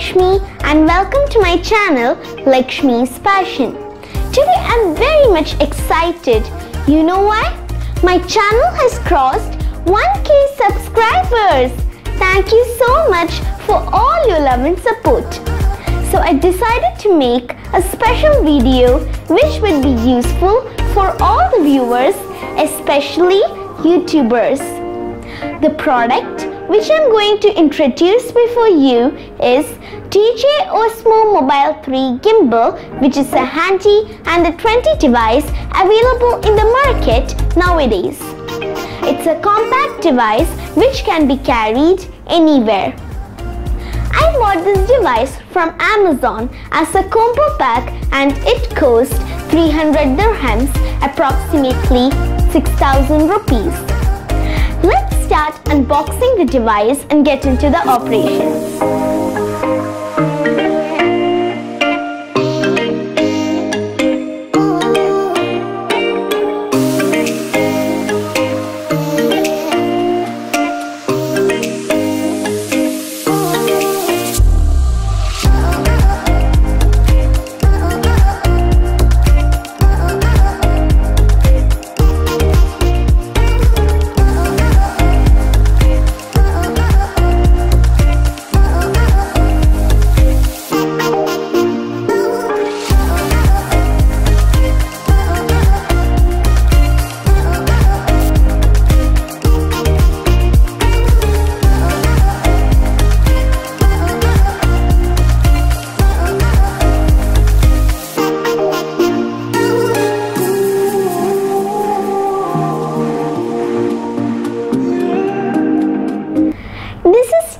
Lakshmi and welcome to my channel Lakshmi's Passion. Today I'm very much excited. You know why? My channel has crossed 1K subscribers. Thank you so much for all your love and support. So I decided to make a special video which would be useful for all the viewers, especially YouTubers. The product which I'm going to introduce before you is DJI Osmo Mobile 3 Gimbal, which is a handy and a trendy device available in the market nowadays. It's a compact device which can be carried anywhere. I bought this device from Amazon as a combo pack and it cost 300 dirhams, approximately 6,000 rupees. Let's start unboxing the device and get into the operations.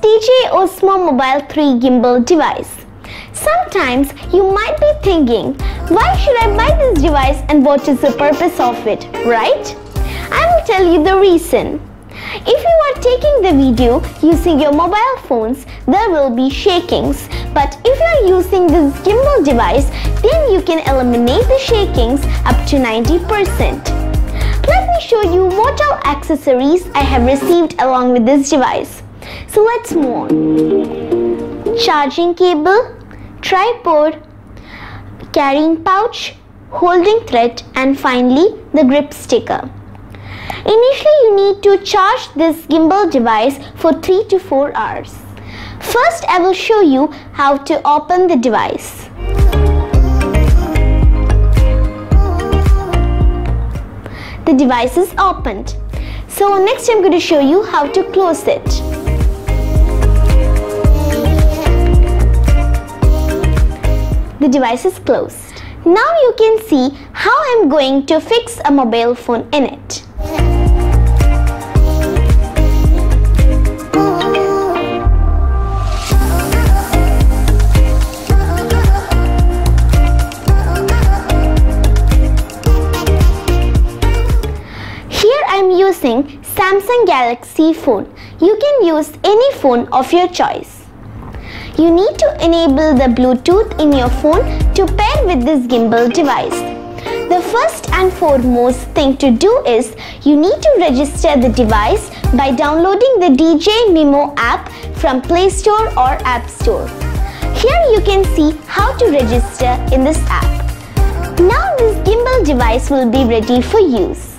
DJI Osmo Mobile 3 Gimbal device. Sometimes you might be thinking, why should I buy this device and what is the purpose of it, right? I will tell you the reason. If you are taking the video using your mobile phones, there will be shakings. But if you are using this gimbal device, then you can eliminate the shakings up to 90%. Let me show you what all accessories I have received along with this device. So let's move on. Charging cable, tripod, carrying pouch, holding thread, and finally the grip sticker. Initially you need to charge this gimbal device for 3 to 4 hours. First I will show you how to open the device. The device is opened. So next I'm going to show you how to close it. The device is closed. Now you can see how I'm going to fix a mobile phone in it. Here I'm using Samsung Galaxy phone. You can use any phone of your choice. You need to enable the Bluetooth in your phone to pair with this gimbal device. The first and foremost thing to do is you need to register the device by downloading the DJI Mimo app from Play Store or App Store. Here you can see how to register in this app. Now this gimbal device will be ready for use.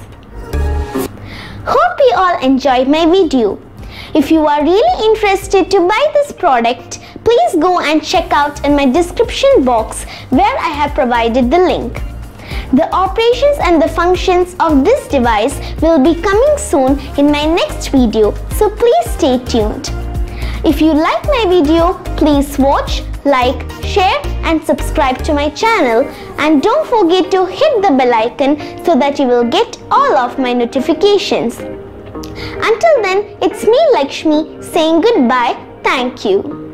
Hope you all enjoyed my video. If you are really interested to buy this product, please go and check out in my description box where I have provided the link. The operations and the functions of this device will be coming soon in my next video, so please stay tuned. If you like my video, please watch, like, share and subscribe to my channel, and don't forget to hit the bell icon so that you will get all of my notifications. Until then, it's me Lakshmi saying goodbye. Thank you.